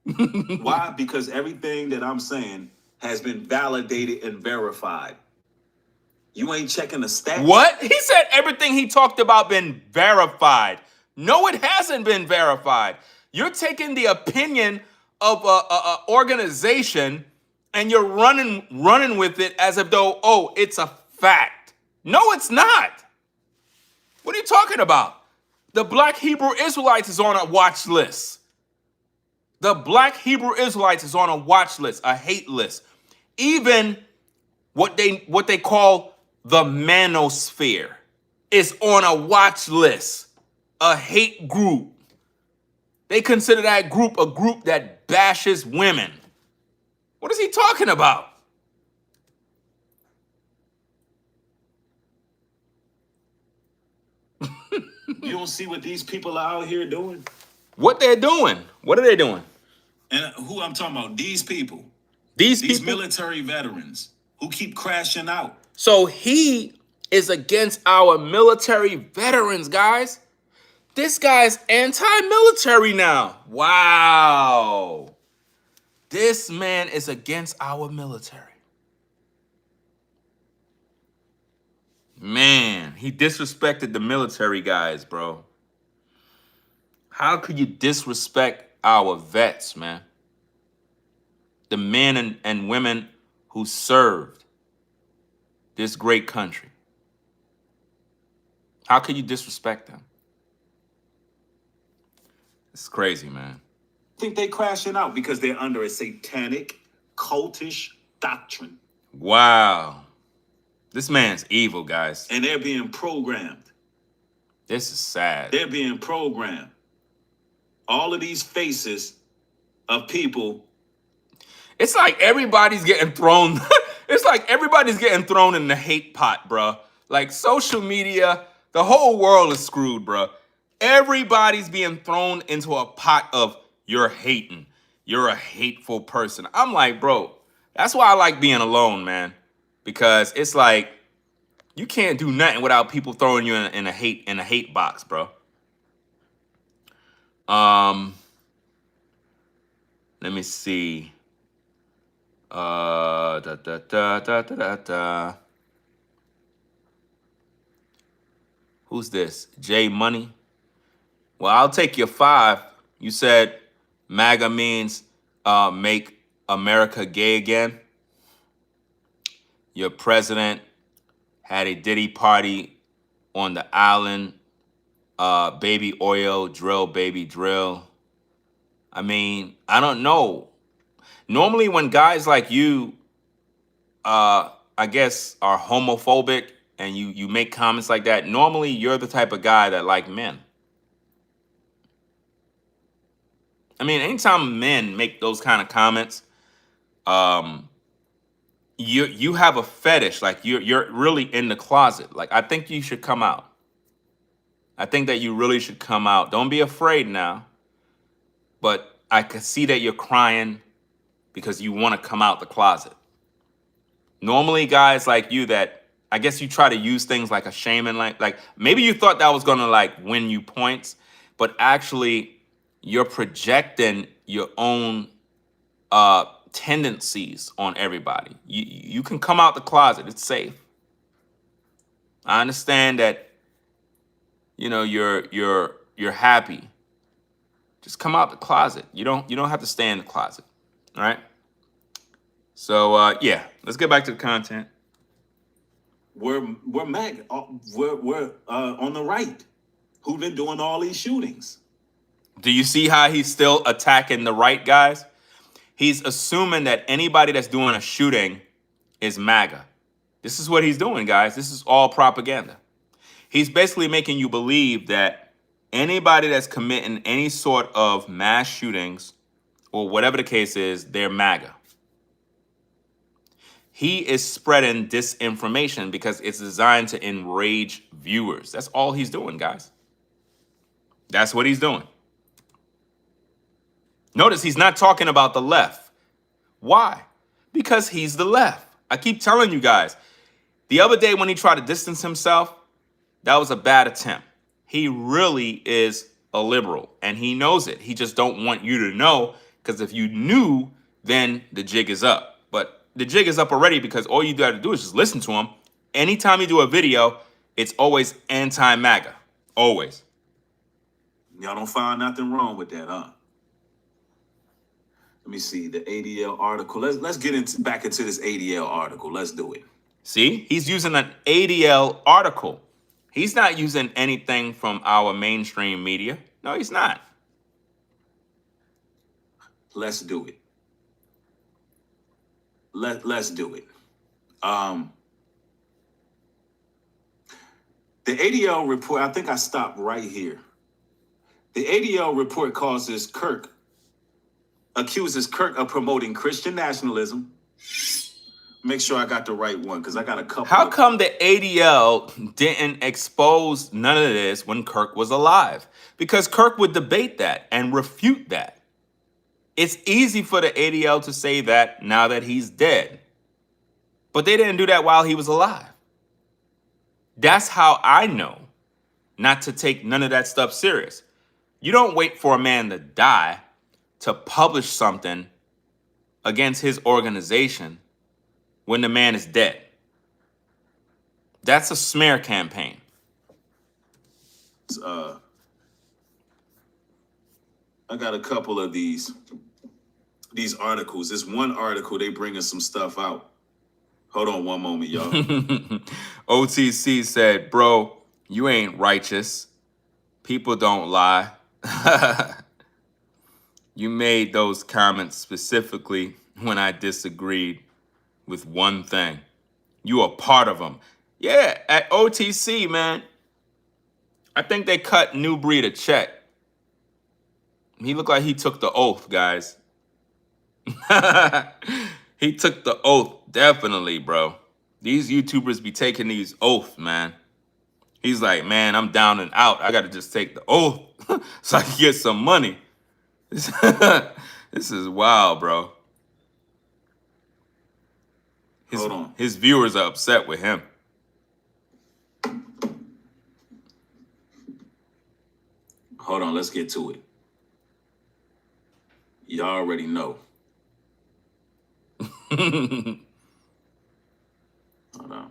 Why? Because everything that I'm saying has been validated and verified. You ain't checking the stats. What? He said everything he talked about been verified. No, it hasn't been verified. You're taking the opinion of a organization and you're running with it as if though, oh, it's a fact. No, it's not. What are you talking about? The Black Hebrew Israelites is on a watch list. The Black Hebrew Israelites is on a watch list, a hate list. Even what they call the manosphere is on a watch list, a hate group. They consider that group a group that bashes women. What is he talking about? You don't see what these people are out here doing? What they're doing? What are they doing? And who I'm talking about, these people. These These people. military veterans who keep crashing out. So he is against our military veterans, guys. This guy's anti-military now. Wow. This man is against our military. Man, he disrespected the military guys, bro. How could you disrespect our vets, man? The men and women who served this great country. How could you disrespect them? It's crazy, man. I think they crashing out because they're under a satanic, cultish doctrine. Wow. This man's evil, guys. And they're being programmed. This is sad. They're being programmed. All of these faces of people. It's like everybody's getting thrown. It's like everybody's getting thrown in the hate pot, bro. Like social media, the whole world is screwed, bro. Everybody's being thrown into a pot of you're hating. You're a hateful person. I'm like, bro, that's why I like being alone, man. Because it's like you can't do nothing without people throwing you in a hate box, bro. Let me see. Who's this? J Money. Well, I'll take your 5. You said MAGA means make America gay again. Your president had a Diddy party on the island. Baby oil, drill, baby drill. I mean, I don't know. Normally when guys like you, I guess, are homophobic and you make comments like that, normally you're the type of guy that like men. I mean, anytime men make those kind of comments, you have a fetish, like you're really in the closet. Like I think you should come out. I think that you really should come out. Don't be afraid now. But I can see that you're crying because you want to come out the closet. Normally, guys like you that I guess you try to use things like a shaman, like maybe you thought that was gonna like win you points, but actually you're projecting your own tendencies on everybody. You can come out the closet. It's safe. I understand that, you know, you're happy. Just come out the closet. You don't have to stay in the closet. All right? So yeah, let's get back to the content. We're MAGA. We're on the right. Who've been doing all these shootings? Do you see how he's still attacking the right, guys? He's assuming that anybody that's doing a shooting is MAGA. This is what he's doing, guys. This is all propaganda. He's basically making you believe that anybody that's committing any sort of mass shootings or whatever the case is, they're MAGA. He is spreading disinformation because it's designed to enrage viewers. That's all he's doing, guys. That's what he's doing. Notice he's not talking about the left. Why? Because he's the left. I keep telling you guys, the other day when he tried to distance himself, that was a bad attempt. He really is a liberal, and he knows it. He just don't want you to know, because if you knew, then the jig is up. But the jig is up already, because all you got to do is just listen to him. Anytime you do a video, it's always anti-MAGA. Always. Y'all don't find nothing wrong with that, huh? Let me see the ADL article. Let's get back into this ADL article. Let's do it. See, he's using an ADL article. He's not using anything from our mainstream media. No, he's not. Let's do it. Let's do it. The ADL report, I think I stopped right here. The ADL report accuses Kirk of promoting Christian nationalism. Make sure I got the right one, because I got a couple. How come the ADL didn't expose none of this when Kirk was alive? Because Kirk would debate that and refute that. It's easy for the ADL to say that now that he's dead. But they didn't do that while he was alive. That's how I know not to take none of that stuff serious. You don't wait for a man to die to publish something against his organization when the man is dead. That's a smear campaign. I got a couple of these articles. This one article, they bringing some stuff out. Hold on one moment, y'all. OTC said, bro, you ain't righteous. People don't lie. You made those comments specifically when I disagreed with one thing. You are part of them. Yeah, at OTC, man. I think they cut NuBreed a check. He looked like he took the oath, guys. He took the oath, definitely, bro. These YouTubers be taking these oaths, man. He's like, man, I'm down and out. I got to just take the oath so I can get some money. This is wild, bro. Hold on. His viewers are upset with him. Hold on, let's get to it. Y'all already know. Hold on.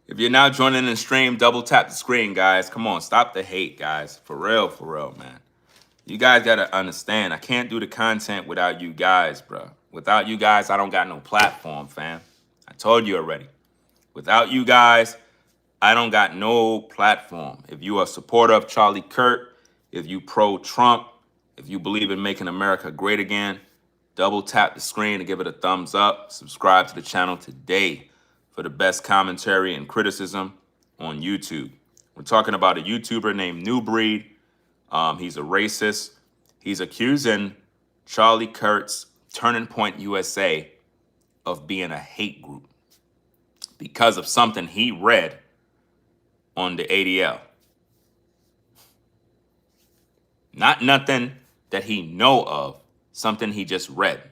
If you're now joining the stream, double tap the screen, guys. Come on, stop the hate, guys. For real, man. You guys got to understand, I can't do the content without you guys, bro. Without you guys, I don't got no platform, fam. I told you already. Without you guys, I don't got no platform. If you are a supporter of Charlie Kirk, if you pro-Trump, if you believe in making America great again, double tap the screen and give it a thumbs up. Subscribe to the channel today for the best commentary and criticism on YouTube. We're talking about a YouTuber named NuBreed. He's a racist. He's accusing Charlie Kirk's Turning Point USA of being a hate group because of something he read on the ADL. Not nothing that he know of, something he just read.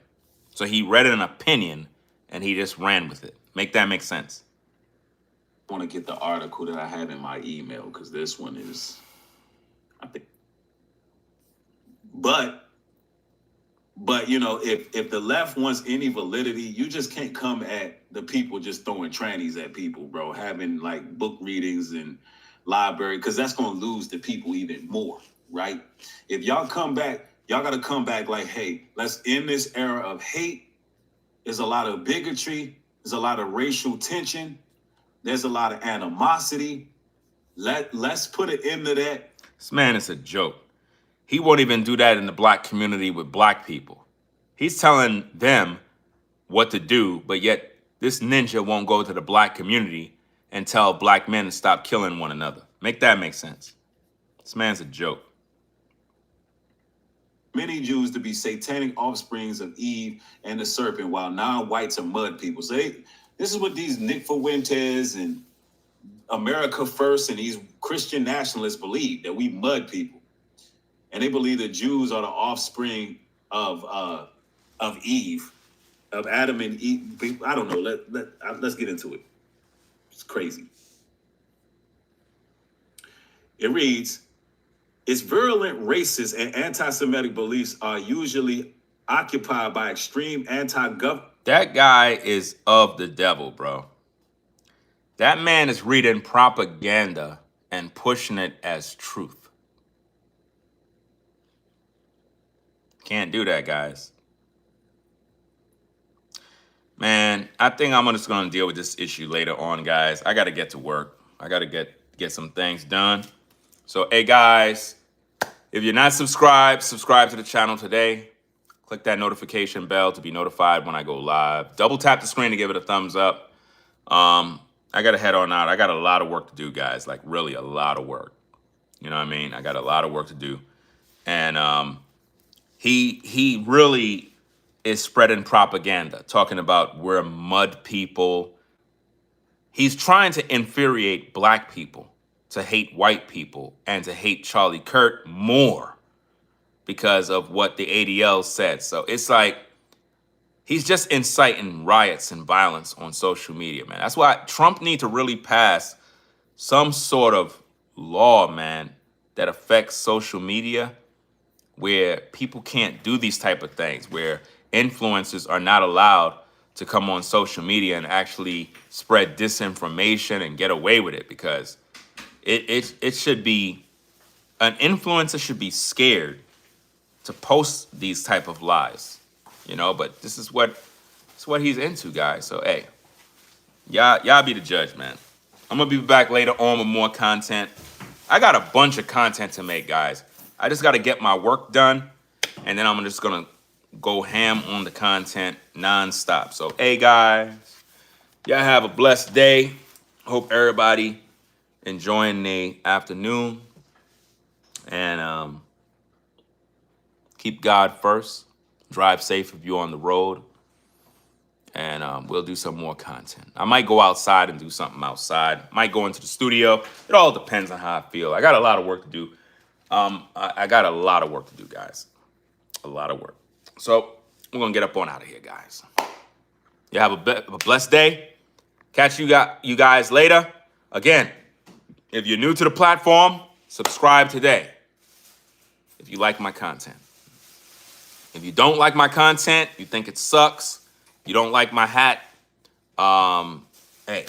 So he read an opinion and he just ran with it. Make that make sense? I want to get the article that I have in my email, because this one is, I think. But you know, if the left wants any validity, you just can't come at the people just throwing trannies at people, bro. Having like book readings and library, because that's going to lose the people even more, right? If y'all come back, y'all got to come back like, hey, let's end this era of hate. There's a lot of bigotry. There's a lot of racial tension. There's a lot of animosity. Let's put an end to that. This man is a joke. He won't even do that in the black community with black people. He's telling them what to do, but yet this ninja won't go to the black community and tell black men to stop killing one another. Make that make sense. This man's a joke. Many Jews to be satanic offsprings of Eve and the serpent, while non-whites are mud people. So this is what these Nick Fuentes and America First and these Christian nationalists believe, that we mud people. And they believe that Jews are the offspring of Eve, of Adam and Eve. I don't know. Let's get into it. It's crazy. It reads, its virulent racist and anti-Semitic beliefs are usually occupied by extreme anti-government. That guy is of the devil, bro. That man is reading propaganda and pushing it as truth. Can't do that, guys. Man, I think I'm just going to deal with this issue later on, guys. I got to get to work. I got to get some things done. So, hey, guys, if you're not subscribed, subscribe to the channel today. Click that notification bell to be notified when I go live. Double tap the screen to give it a thumbs up. I got to head on out. I got a lot of work to do, guys, like really a lot of work. You know what I mean? I got a lot of work to do. And he really is spreading propaganda, talking about we're mud people. He's trying to infuriate black people, to hate white people, and to hate Charlie Kirk more because of what the ADL said. So it's like he's just inciting riots and violence on social media, man. That's why Trump needs to really pass some sort of law, man, that affects social media, where people can't do these type of things, where influencers are not allowed to come on social media and actually spread disinformation and get away with it, because it should be, an influencer should be scared to post these type of lies, you know. But this is what he's into, guys. So hey, y'all be the judge, man. I'm gonna be back later on with more content. I got a bunch of content to make, guys. I just got to get my work done, and then I'm just gonna go ham on the content nonstop. So hey, guys, y'all have a blessed day. Hope everybody enjoying the afternoon, and keep God first. Drive safe if you're on the road, and we'll do some more content. I might go outside and do something outside. Might go into the studio. It all depends on how I feel. I got a lot of work to do. I got a lot of work to do, guys. A lot of work. So we're gonna get up on out of here, guys. You have a blessed day. Catch you guys later. Again, if you're new to the platform, subscribe today if you like my content. If you don't like my content, you think it sucks, you don't like my hat, hey,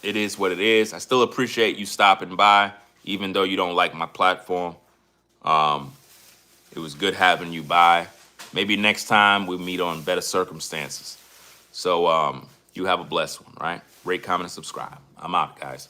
it is what it is. I still appreciate you stopping by, even though you don't like my platform. It was good having you by. Maybe next time we'll meet on better circumstances. So you have a blessed one, right? Rate, comment, and subscribe. I'm out, guys.